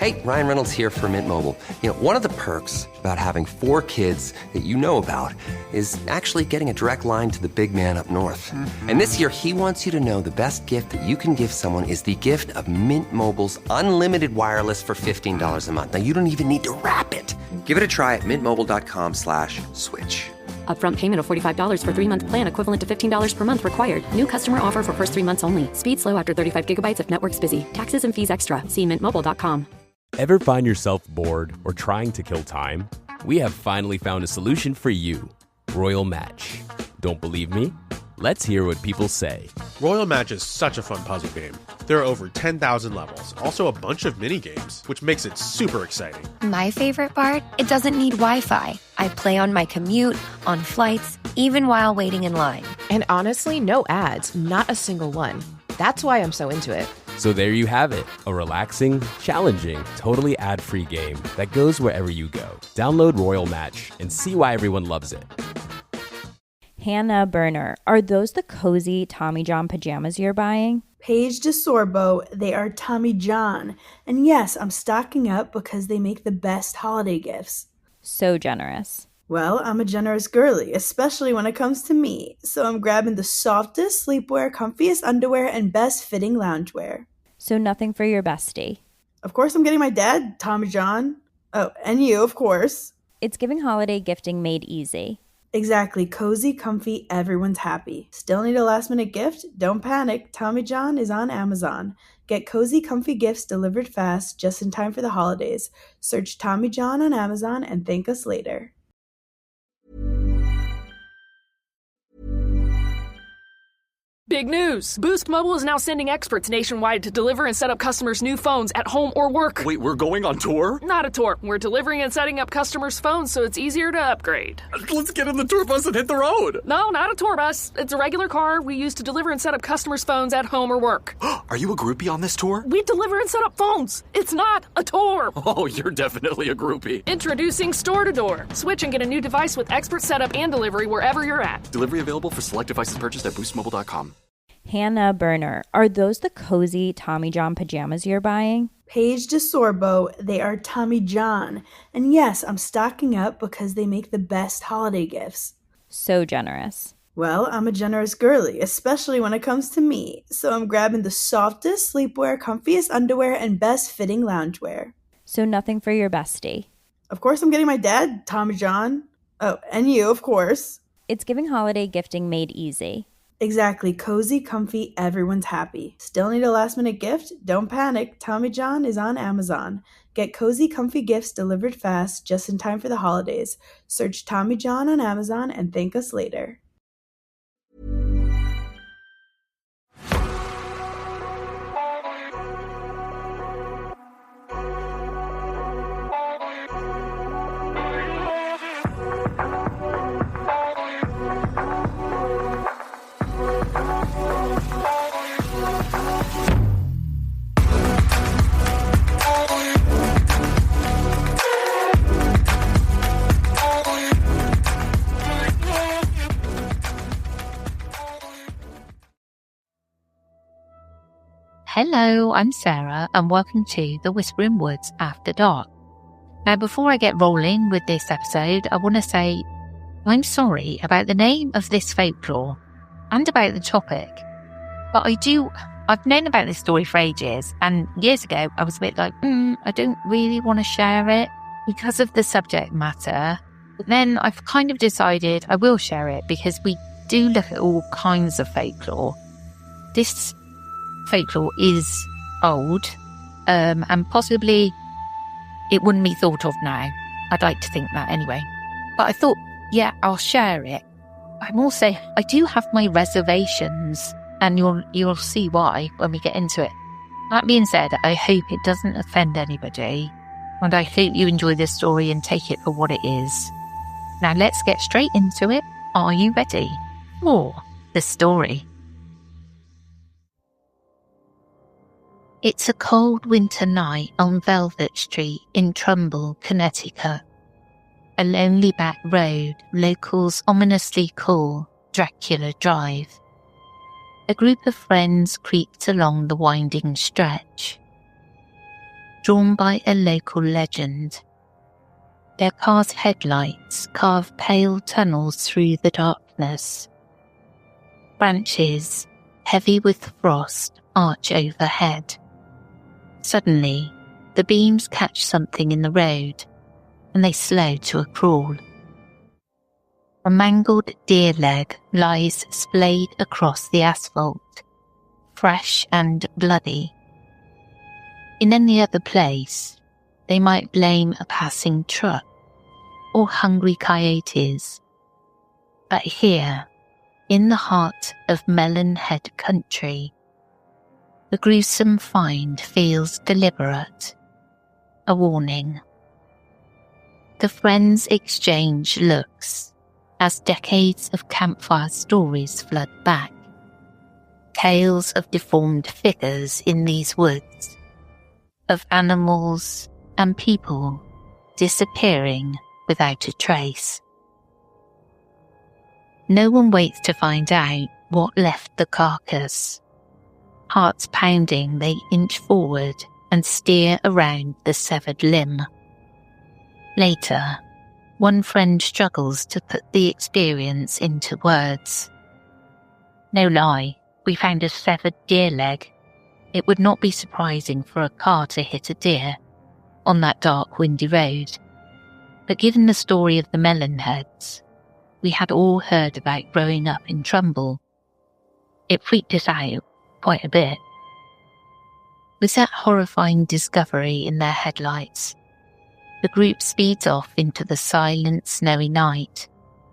Hey, Ryan Reynolds here for Mint Mobile. You know, one of the perks about having 4 kids that you know about is actually getting a direct line to the big man up north. And this year, he wants you to know the best gift that you can give someone is the gift of Mint Mobile's unlimited wireless for $15 a month. Now, you don't even need to wrap it. Give it a try at mintmobile.com/switch. Upfront payment of $45 for 3-month plan equivalent to $15 per month required. New customer offer for first 3 months only. Speed slow after 35 gigabytes if network's busy. Taxes and fees extra. See mintmobile.com. Ever find yourself bored or trying to kill time? We have finally found a solution for you. Royal Match. Don't believe me? Let's hear what people say. Royal Match is such a fun puzzle game. There are over 10,000 levels, also a bunch of mini-games, which makes it super exciting. My favorite part? It doesn't need Wi-Fi. I play on my commute, on flights, even while waiting in line. And honestly, no ads, not a single one. That's why I'm so into it. So there you have it, a relaxing, challenging, totally ad-free game that goes wherever you go. Download Royal Match and see why everyone loves it. Hannah Burner, are those the cozy Tommy John pajamas you're buying? Paige DeSorbo, they are Tommy John. And yes, I'm stocking up because they make the best holiday gifts. So generous. Well, I'm a generous girly, especially when it comes to me. So I'm grabbing the softest sleepwear, comfiest underwear, and best fitting loungewear. So nothing for your bestie? Of course I'm getting my dad, Tommy John. Oh, and you, of course. It's giving holiday gifting made easy. Exactly. Cozy, comfy, everyone's happy. Still need a last-minute gift? Don't panic. Tommy John is on Amazon. Get cozy, comfy gifts delivered fast, just in time for the holidays. Search Tommy John on Amazon and thank us later. Big news! Boost Mobile is now sending experts nationwide to deliver and set up customers' new phones at home or work. Wait, we're going on tour? Not a tour. We're delivering and setting up customers' phones so it's easier to upgrade. Let's get in the tour bus and hit the road. No, not a tour bus. It's a regular car we use to deliver and set up customers' phones at home or work. Are you a groupie on this tour? We deliver and set up phones. It's not a tour. Oh, you're definitely a groupie. Introducing Store to Door. Switch and get a new device with expert setup and delivery wherever you're at. Delivery available for select devices purchased at boostmobile.com. Hannah Burner, are those the cozy Tommy John pajamas you're buying? Paige DeSorbo, they are Tommy John. And yes, I'm stocking up because they make the best holiday gifts. So generous. Well, I'm a generous girly, especially when it comes to me. So I'm grabbing the softest sleepwear, comfiest underwear, and best fitting loungewear. So nothing for your bestie? Of course I'm getting my dad, Tommy John. Oh, and you, of course. It's giving holiday gifting made easy. Exactly. Cozy, comfy, everyone's happy. Still need a last-minute gift? Don't panic. Tommy John is on Amazon. Get cozy, comfy gifts delivered fast, just in time for the holidays. Search Tommy John on Amazon and thank us later. Hello, I'm Sarah and welcome to the Whispering Woods After Dark. Now, before I get rolling with this episode, I want to say I'm sorry about the name of this folklore and about the topic. But I've known about this story for ages, and years ago I was a bit like, I don't really want to share it because of the subject matter. But then I've kind of decided I will share it because we do look at all kinds of folklore. This folklore is old, and possibly it wouldn't be thought of now. I'd like to think that anyway. But I thought, yeah, I'll share it. I do have my reservations, and you'll see why when we get into it. That being said, I hope it doesn't offend anybody, and I hope you enjoy this story and take it for what it is. Now let's get straight into it. Are you ready? For the story. It's a cold winter night on Velvet Street in Trumbull, Connecticut. A lonely back road locals ominously call Dracula Drive. A group of friends creaked along the winding stretch. drawn by a local legend. Their car's headlights carve pale tunnels through the darkness. Branches, heavy with frost, arch overhead. Suddenly, the beams catch something in the road, and they slow to a crawl. A mangled deer leg lies splayed across the asphalt, fresh and bloody. In any other place, they might blame a passing truck or hungry coyotes. But here, in the heart of Melon Head country, the gruesome find feels deliberate, a warning. The friends exchange looks as decades of campfire stories flood back. Tales of deformed figures in these woods, of animals and people disappearing without a trace. No one waits to find out what left the carcass. Hearts pounding, they inch forward and steer around the severed limb. Later, one friend struggles to put the experience into words. No lie, we found a severed deer leg. It would not be surprising for a car to hit a deer on that dark, windy road. But given the story of the Melon Heads, we had all heard about growing up in Trumbull. It freaked us out quite a bit. With that horrifying discovery in their headlights, the group speeds off into the silent, snowy night,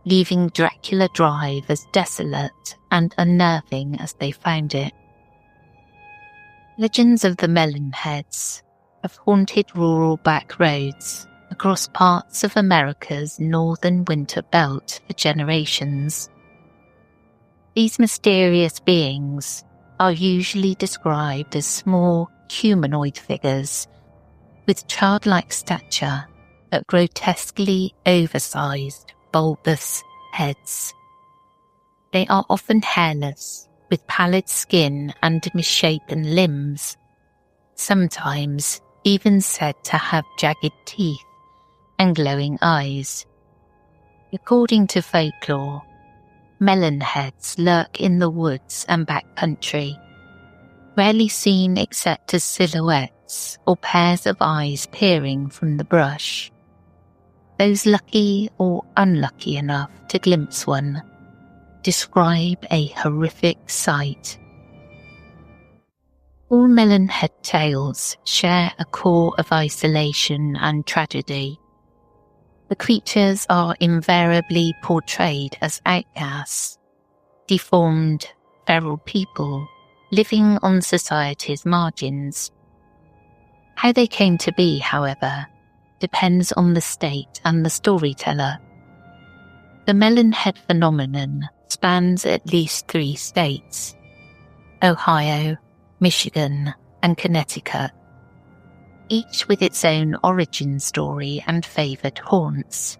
leaving Dracula Drive as desolate and unnerving as they found it. Legends of the Melon Heads have haunted rural back roads across parts of America's northern winter belt for generations. These mysterious beings are usually described as small humanoid figures with childlike stature but grotesquely oversized, bulbous heads. They are often hairless, with pallid skin and misshapen limbs, sometimes even said to have jagged teeth and glowing eyes. According to folklore, melon heads lurk in the woods and backcountry, rarely seen except as silhouettes or pairs of eyes peering from the brush. Those lucky or unlucky enough to glimpse one describe a horrific sight. All melon head tales share a core of isolation and tragedy. The creatures are invariably portrayed as outcasts, deformed, feral people living on society's margins. How they came to be, however, depends on the state and the storyteller. The melon head phenomenon spans at least 3 states: Ohio, Michigan, and Connecticut, each with its own origin story and favoured haunts.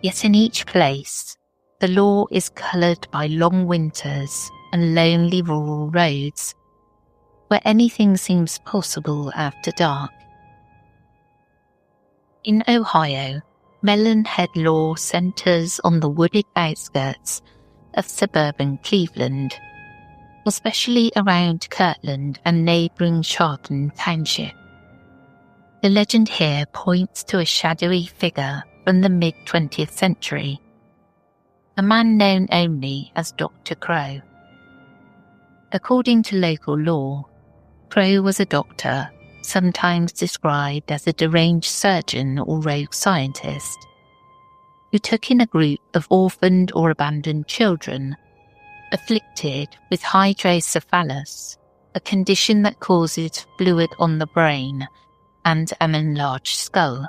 Yet in each place, the lore is coloured by long winters and lonely rural roads, where anything seems possible after dark. In Ohio, melon head lore centres on the wooded outskirts of suburban Cleveland, especially around Kirtland and neighbouring Chardon Township. The legend here points to a shadowy figure from the mid-20th century, a man known only as Dr. Crow. According to local lore, Crow was a doctor, sometimes described as a deranged surgeon or rogue scientist, who took in a group of orphaned or abandoned children afflicted with hydrocephalus, a condition that causes fluid on the brain and an enlarged skull.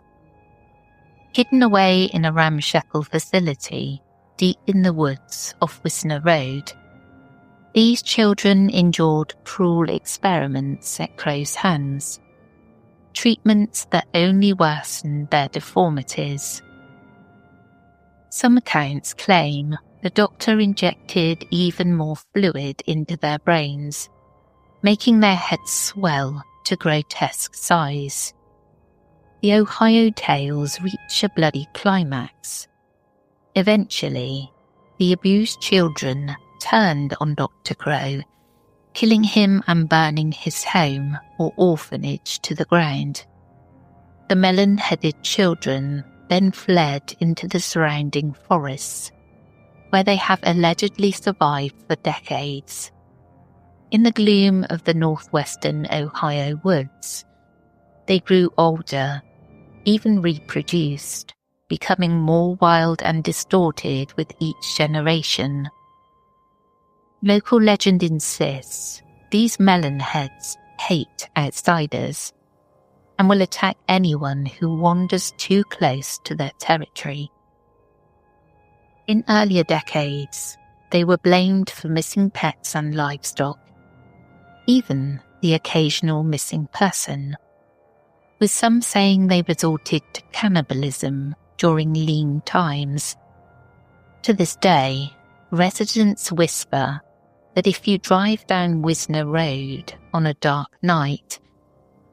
Hidden away in a ramshackle facility deep in the woods off Wisner Road, these children endured cruel experiments at Crow's hands, treatments that only worsened their deformities. Some accounts claim the doctor injected even more fluid into their brains, making their heads swell to grotesque size. The Ohio tales reach a bloody climax. Eventually, the abused children turned on Dr. Crow, killing him and burning his home or orphanage to the ground. The melon-headed children then fled into the surrounding forests, where they have allegedly survived for decades. In the gloom of the northwestern Ohio woods, they grew older, even reproduced, becoming more wild and distorted with each generation. Local legend insists these melon heads hate outsiders and will attack anyone who wanders too close to their territory. In earlier decades, they were blamed for missing pets and livestock, even the occasional missing person, with some saying they resorted to cannibalism during lean times. To this day, residents whisper that if you drive down Wisner Road on a dark night,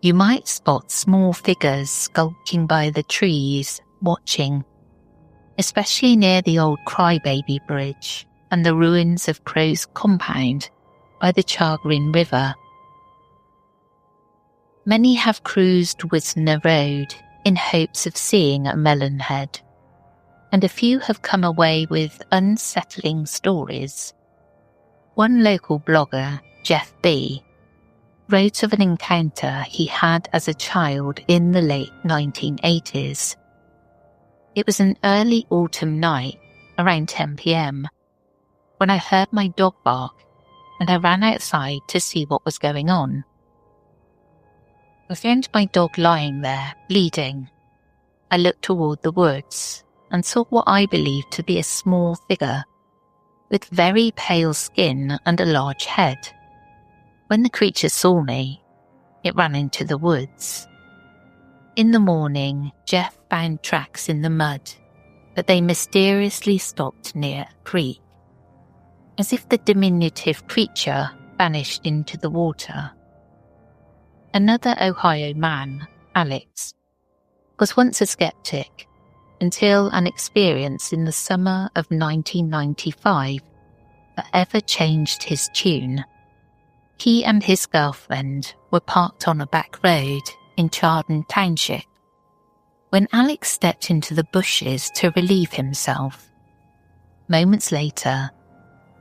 you might spot small figures skulking by the trees, watching, especially near the old Crybaby Bridge and the ruins of Crow's compound by the Chagrin River. Many have cruised Wisner Road in hopes of seeing a melon head, and a few have come away with unsettling stories. One local blogger, Jeff B., wrote of an encounter he had as a child in the late 1980s. It was an early autumn night, around 10 p.m, when I heard my dog bark and I ran outside to see what was going on. I found my dog lying there, bleeding. I looked toward the woods and saw what I believed to be a small figure with very pale skin and a large head. When the creature saw me, it ran into the woods. In the morning, Jeff found tracks in the mud, but they mysteriously stopped near a creek, as if the diminutive creature vanished into the water. Another Ohio man, Alex, was once a skeptic until an experience in the summer of 1995 forever changed his tune. He and his girlfriend were parked on a back road in Chardon Township when Alex stepped into the bushes to relieve himself. Moments later,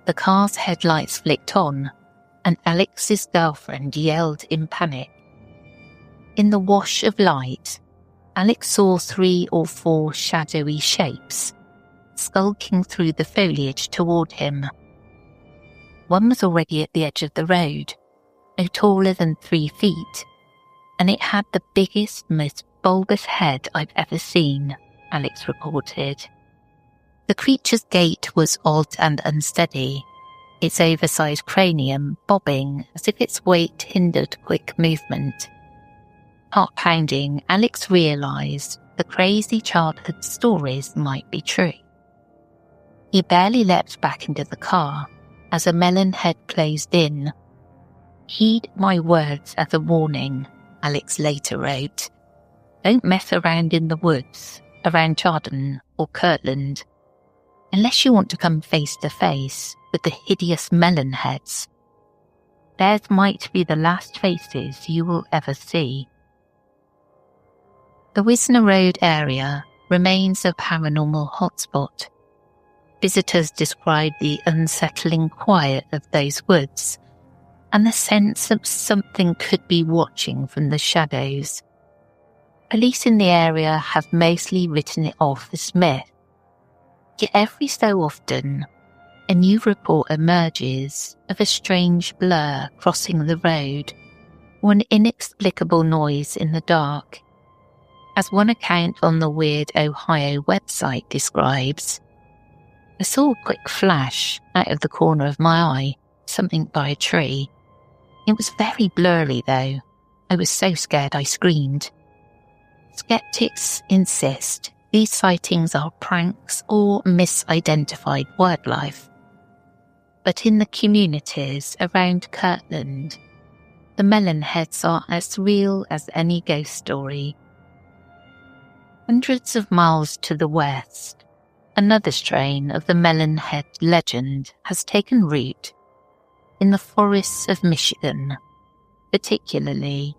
the car's headlights flicked on and Alex's girlfriend yelled in panic. In the wash of light, Alex saw 3 or 4 shadowy shapes skulking through the foliage toward him. One was already at the edge of the road, no taller than 3 feet, and it had the biggest, most bulbous head I've ever seen, Alex reported. The creature's gait was odd and unsteady, its oversized cranium bobbing as if its weight hindered quick movement. Heart pounding, Alex realised the crazy childhood stories might be true. He barely leapt back into the car as a melon head closed in. Heed my words as a warning, Alex later wrote. Don't mess around in the woods, around Chardon or Kirtland, unless you want to come face to face with the hideous melon heads. Theirs might be the last faces you will ever see. The Wisner Road area remains a paranormal hotspot. Visitors describe the unsettling quiet of those woods and the sense that something could be watching from the shadows. Police in the area have mostly written it off as myth. Yet every so often, a new report emerges of a strange blur crossing the road or an inexplicable noise in the dark. As one account on the Weird Ohio website describes, I saw a quick flash out of the corner of my eye, something by a tree. It was very blurry though. I was so scared I screamed. Skeptics insist these sightings are pranks or misidentified wildlife. But in the communities around Kirtland, the Melon Heads are as real as any ghost story. Hundreds of miles to the west, another strain of the Melon Head legend has taken root in the forests of Michigan, particularly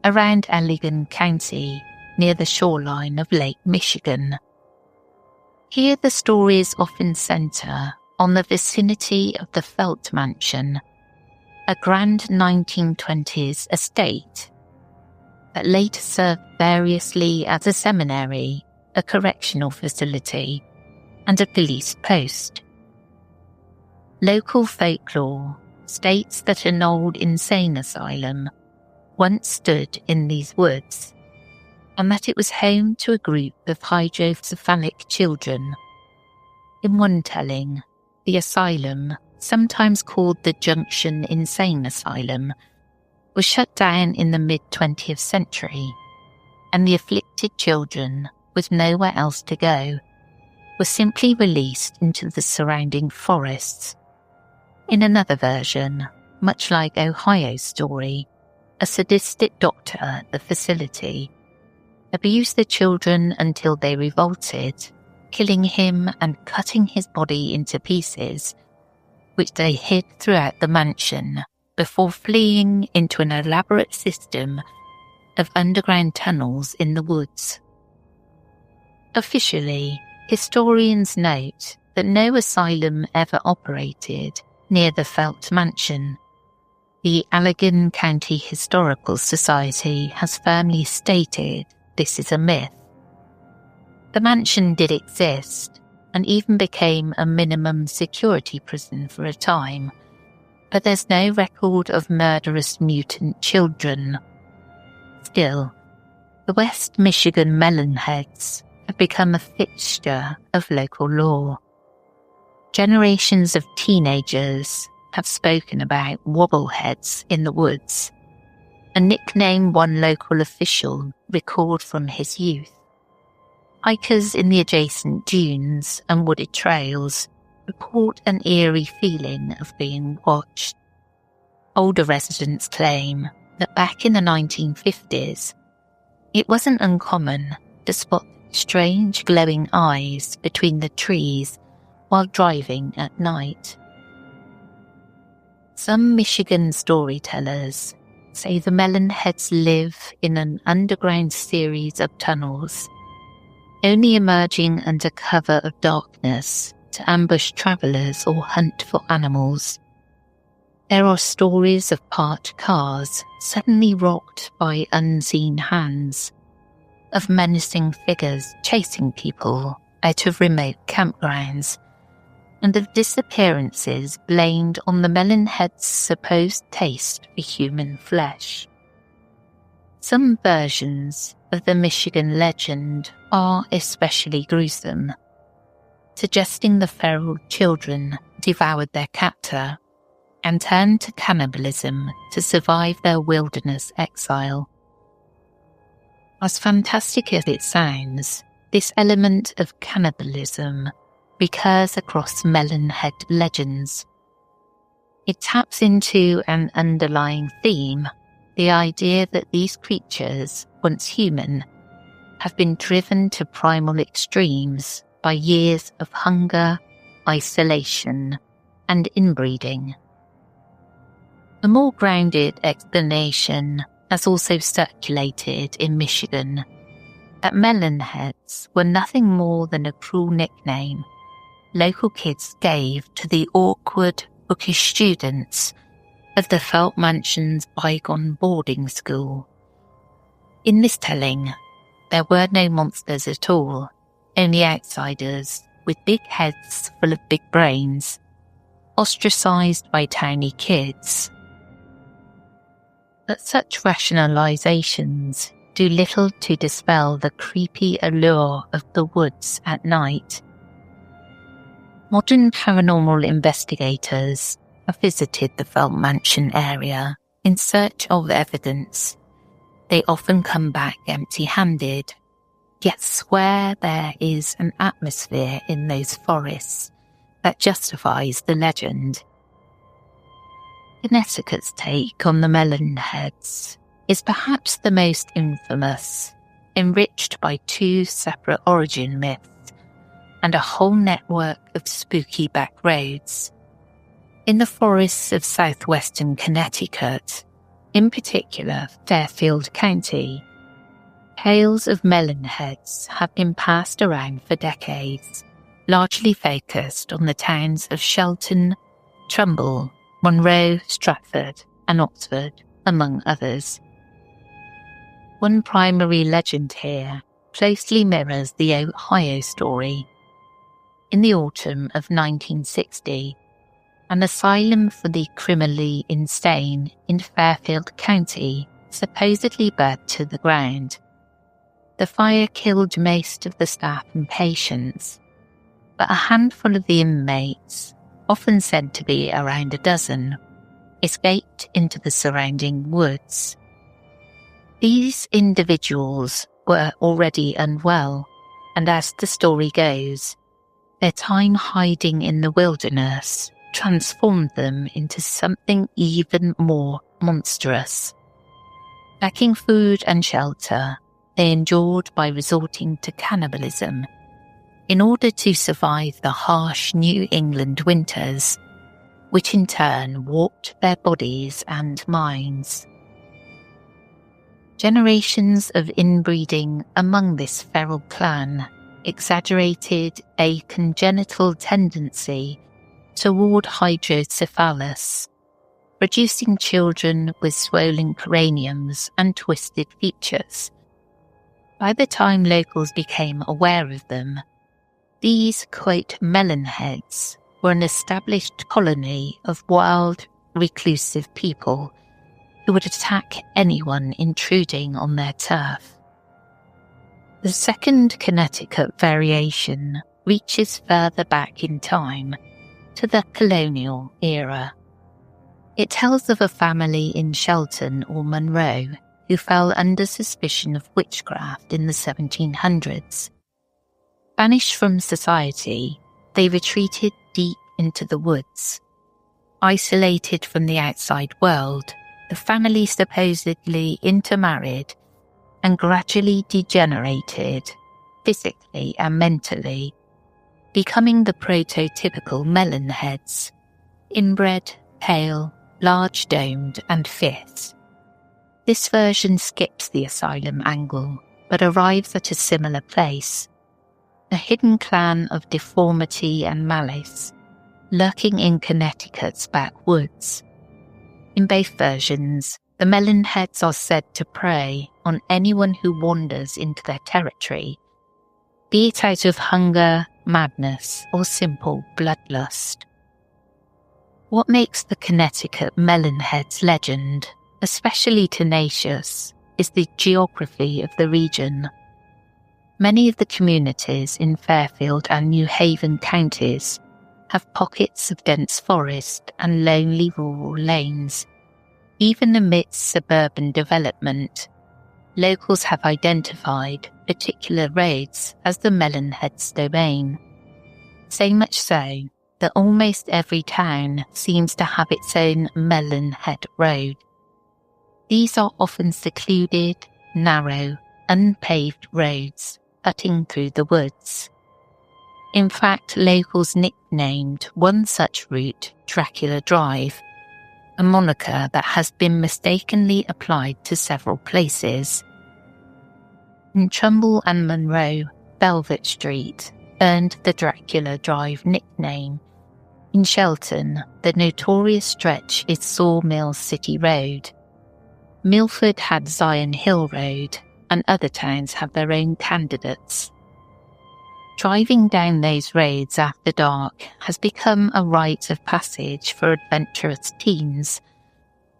around Allegan County near the shoreline of Lake Michigan. Here the stories often center on the vicinity of the Felt Mansion, a grand 1920s estate that later served variously as a seminary, a correctional facility, and a police post. Local folklore states that an old insane asylum once stood in these woods, and that it was home to a group of hydrocephalic children. In one telling, the asylum, sometimes called the Junction Insane Asylum, was shut down in the mid-20th century, and the afflicted children, with nowhere else to go, were simply released into the surrounding forests. In another version, much like Ohio's story, a sadistic doctor at the facility abused the children until they revolted, killing him and cutting his body into pieces, which they hid throughout the mansion before fleeing into an elaborate system of underground tunnels in the woods. Officially, historians note that no asylum ever operated near the Felt Mansion. The Allegan County Historical Society has firmly stated this is a myth. The mansion did exist and even became a minimum security prison for a time, but there's no record of murderous mutant children. Still, the West Michigan Melon Heads have become a fixture of local lore. Generations of teenagers have spoken about wobbleheads in the woods, a nickname one local official recalled from his youth. Hikers in the adjacent dunes and wooded trails report an eerie feeling of being watched. Older residents claim that back in the 1950s, it wasn't uncommon to spot strange glowing eyes between the trees while driving at night. Some Michigan storytellers say the Melon Heads live in an underground series of tunnels, only emerging under cover of darkness to ambush travelers or hunt for animals. There are stories of parked cars suddenly rocked by unseen hands, of menacing figures chasing people out of remote campgrounds, and of disappearances blamed on the Melon Head's supposed taste for human flesh. Some versions of the Michigan legend are especially gruesome, suggesting the feral children devoured their captor and turned to cannibalism to survive their wilderness exile. As fantastic as it sounds, this element of cannibalism recurs across Melon Head legends. It taps into an underlying theme, the idea that these creatures, once human, have been driven to primal extremes by years of hunger, isolation, and inbreeding. A more grounded explanation has also circulated in Michigan that Melon Heads were nothing more than a cruel nickname local kids gave to the awkward, bookish students of the Felt Mansion's bygone boarding school. In this telling, there were no monsters at all, only outsiders with big heads full of big brains, ostracised by towny kids. But such rationalizations do little to dispel the creepy allure of the woods at night. Modern paranormal investigators have visited the Felt Mansion area in search of evidence. They often come back empty-handed, yet swear there is an atmosphere in those forests that justifies the legend. Connecticut's take on the Melon heads is perhaps the most infamous, enriched by two separate origin myths and a whole network of spooky back roads. In the forests of southwestern Connecticut, in particular Fairfield County, tales of melon heads have been passed around for decades, largely focused on the towns of Shelton, Trumbull, Monroe, Stratford, and Oxford, among others. One primary legend here closely mirrors the Ohio story. In the autumn of 1960, an asylum for the criminally insane in Fairfield County supposedly burnt to the ground. The fire killed most of the staff and patients, but a handful of the inmates, often said to be around a dozen, escaped into the surrounding woods. These individuals were already unwell, and as the story goes, their time hiding in the wilderness transformed them into something even more monstrous. Lacking food and shelter, they endured by resorting to cannibalism in order to survive the harsh New England winters, which in turn warped their bodies and minds. Generations of inbreeding among this feral clan exaggerated a congenital tendency toward hydrocephalus, producing children with swollen craniums and twisted features. By the time locals became aware of them, these, quote, melon heads were an established colony of wild, reclusive people who would attack anyone intruding on their turf. The second Connecticut variation reaches further back in time to the colonial era. It tells of a family in Shelton or Monroe who fell under suspicion of witchcraft in the 1700s. Banished from society, they retreated deep into the woods. Isolated from the outside world, the family supposedly intermarried and gradually degenerated, physically and mentally, becoming the prototypical melon heads, inbred, pale, large-domed and fierce. This version skips the asylum angle, but arrives at a similar place, a hidden clan of deformity and malice, lurking in Connecticut's backwoods. In both versions, the melon heads are said to prey on anyone who wanders into their territory, be it out of hunger, madness, or simple bloodlust. What makes the Connecticut melon heads legend especially tenacious is the geography of the region. Many of the communities in Fairfield and New Haven counties have pockets of dense forest and lonely rural lanes. Even amidst suburban development, locals have identified particular roads as the melon heads domain. So much so that almost every town seems to have its own melon head road. These are often secluded, narrow, unpaved roads cutting through the woods. In fact, locals nicknamed one such route Dracula Drive, a moniker that has been mistakenly applied to several places. In Trumbull and Monroe, Velvet Street earned the Dracula Drive nickname. In Shelton, the notorious stretch is Sawmill City Road. Milford had Zion Hill Road, and other towns have their own candidates. Driving down those roads after dark has become a rite of passage for adventurous teens,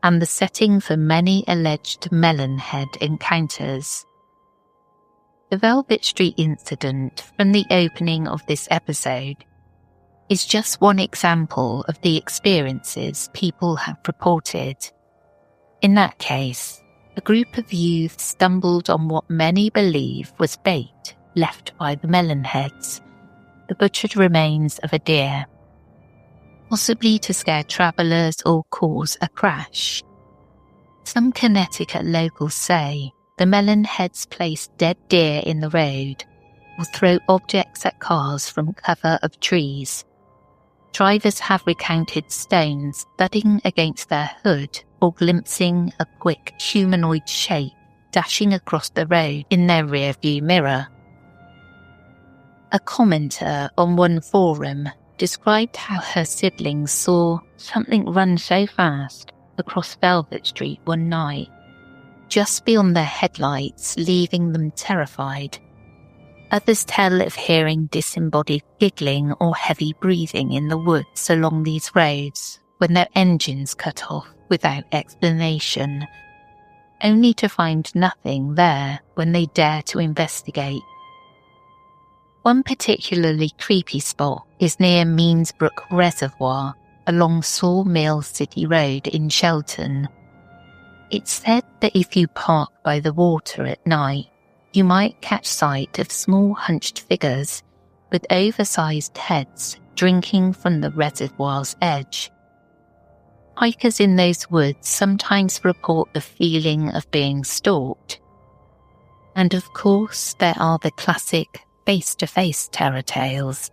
and the setting for many alleged melonhead encounters. The Velvet Street incident from the opening of this episode is just one example of the experiences people have reported. In that case, a group of youths stumbled on what many believe was bait left by the melonheads, the butchered remains of a deer. possibly to scare travellers or cause a crash. Some Connecticut locals say the Melon heads place dead deer in the road or throw objects at cars from cover of trees. Drivers have recounted stones thudding against their hood or glimpsing a quick humanoid shape dashing across the road in their rearview mirror. A commenter on one forum described how her siblings saw something run so fast across Velvet Street one night, just beyond their headlights, leaving them terrified. Others tell of hearing disembodied giggling or heavy breathing in the woods along these roads when their engines cut off without explanation, only to find nothing there when they dare to investigate. One particularly creepy spot is near Meansbrook Reservoir along Sawmill City Road in Shelton. It's said that if you park by the water at night, you might catch sight of small hunched figures with oversized heads drinking from the reservoir's edge. Hikers in those woods sometimes report the feeling of being stalked. And of course, there are the classic face-to-face terror tales.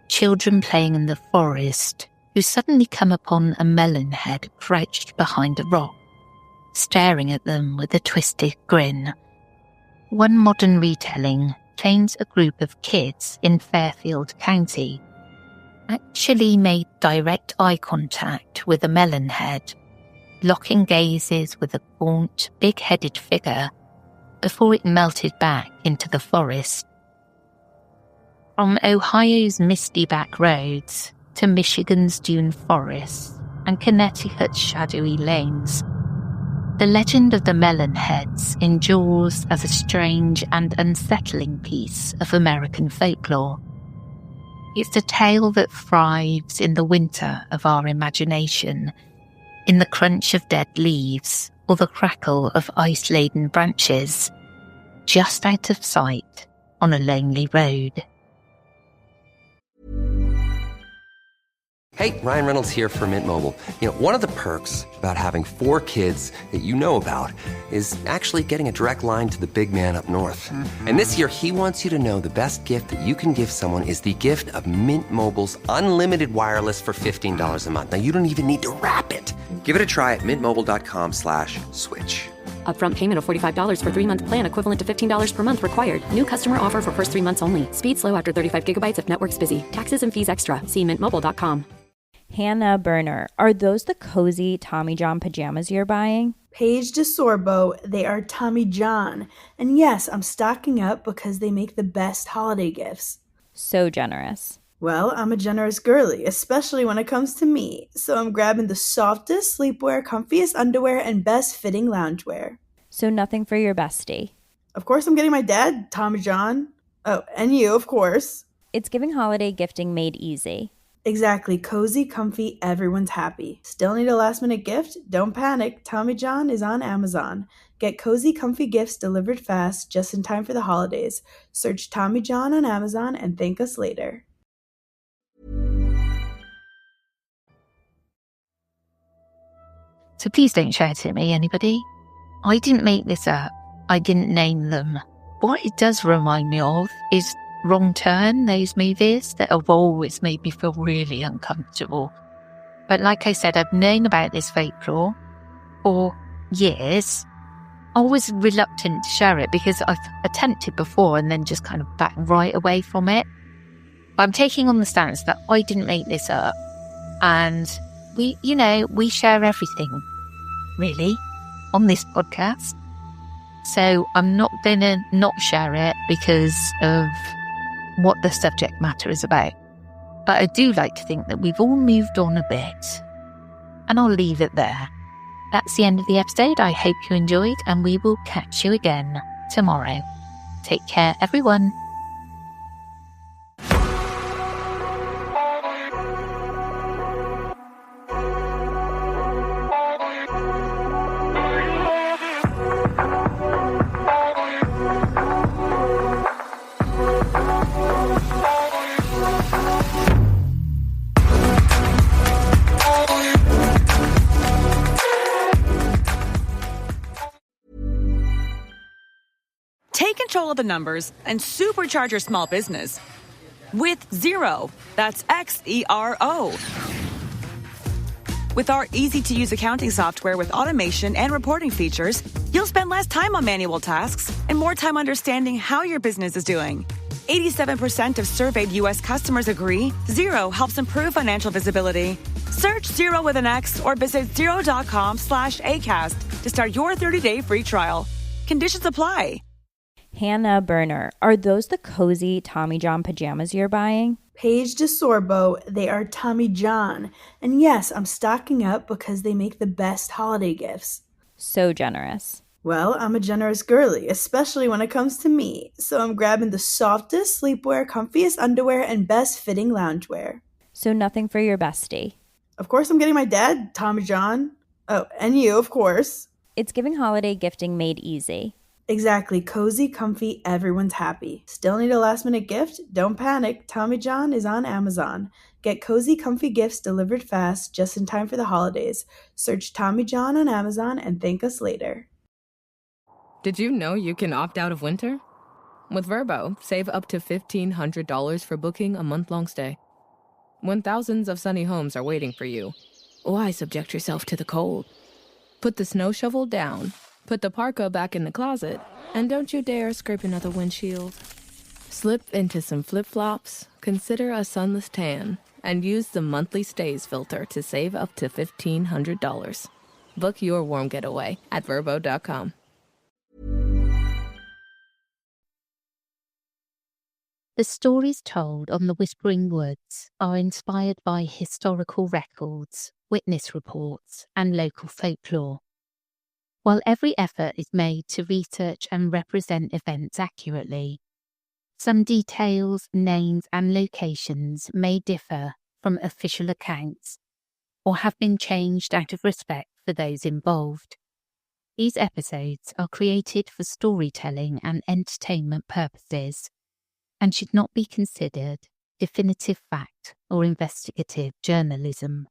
Children playing in the forest who suddenly come upon a melon head crouched behind a rock, staring at them with a twisted grin. One modern retelling claims a group of kids in Fairfield County actually made direct eye contact with a melon head, locking gazes with a gaunt, big-headed figure before it melted back into the forest. From Ohio's misty back roads to Michigan's dune forests and Connecticut's shadowy lanes, the legend of the melon heads endures as a strange and unsettling piece of American folklore. It's a tale that thrives in the winter of our imagination, in the crunch of dead leaves or the crackle of ice-laden branches, just out of sight on a lonely road. Hey, Ryan Reynolds here for Mint Mobile. One of the perks about having 4 kids that you know about is actually getting a direct line to the big man up north. And this year, he wants you to know the best gift that you can give someone is the gift of Mint Mobile's unlimited wireless for $15 a month. Now, you don't even need to wrap it. Give it a try at mintmobile.com/switch. Upfront payment of $45 for 3-month plan equivalent to $15 per month required. New customer offer for first 3 months only. Speed slow after 35 gigabytes if network's busy. Taxes and fees extra. See mintmobile.com. Hannah Burner, are those the cozy Tommy John pajamas you're buying? Paige DeSorbo, they are Tommy John. And yes, I'm stocking up because they make the best holiday gifts. So generous. Well, I'm a generous girly, especially when it comes to me. So I'm grabbing the softest sleepwear, comfiest underwear, and best fitting loungewear. So nothing for your bestie? Of course I'm getting my dad, Tommy John. Oh, and you, of course. It's giving holiday gifting made easy. Exactly. Cozy, comfy, everyone's happy. Still need a last-minute gift? Don't panic. Tommy John is on Amazon. Get cozy, comfy gifts delivered fast, just in time for the holidays. Search Tommy John on Amazon and thank us later. So please don't shout at me, anybody. I didn't make this up. I didn't name them. What it does remind me of is Wrong Turn, those movies that have always made me feel really uncomfortable. But like I said, I've known about this folklore for years. I was reluctant to share it because I've attempted before and then just kind of backed right away from it. But I'm taking on the stance that I didn't make this up. And we share everything, really, on this podcast. So I'm not going to not share it because of what the subject matter is about. But I do like to think that we've all moved on a bit. And I'll leave it there. That's the end of the episode. I hope you enjoyed, and we will catch you again tomorrow. Take care, everyone. the numbers and supercharge your small business with Xero. That's Xero. With our easy-to-use accounting software with automation and reporting features, you'll spend less time on manual tasks and more time understanding how your business is doing. 87% of surveyed U.S. customers agree Xero helps improve financial visibility. Search Xero with an X or visit Xero.com/ACAST to start your 30-day free trial. Conditions apply. Hannah Burner, are those the cozy Tommy John pajamas you're buying? Paige DeSorbo, they are Tommy John. And yes, I'm stocking up because they make the best holiday gifts. So generous. Well, I'm a generous girly, especially when it comes to me. So I'm grabbing the softest sleepwear, comfiest underwear, and best fitting loungewear. So nothing for your bestie. Of course, I'm getting my dad, Tommy John. Oh, and you, of course. It's giving holiday gifting made easy. Exactly. Cozy, comfy, everyone's happy. Still need a last minute gift? Don't panic. Tommy John is on Amazon. Get cozy, comfy gifts delivered fast just in time for the holidays. Search Tommy John on Amazon and thank us later. Did you know you can opt out of winter? With Vrbo, save up to $1,500 for booking a month-long stay. When thousands of sunny homes are waiting for you, why subject yourself to the cold? Put the snow shovel down. Put the parka back in the closet, and don't you dare scrape another windshield. Slip into some flip-flops, consider a sunless tan, and use the monthly stays filter to save up to $1,500. Book your warm getaway at Vrbo.com. The stories told on the Whispering Woods are inspired by historical records, witness reports, and local folklore. While every effort is made to research and represent events accurately, some details, names, and locations may differ from official accounts or have been changed out of respect for those involved. These episodes are created for storytelling and entertainment purposes and should not be considered definitive fact or investigative journalism.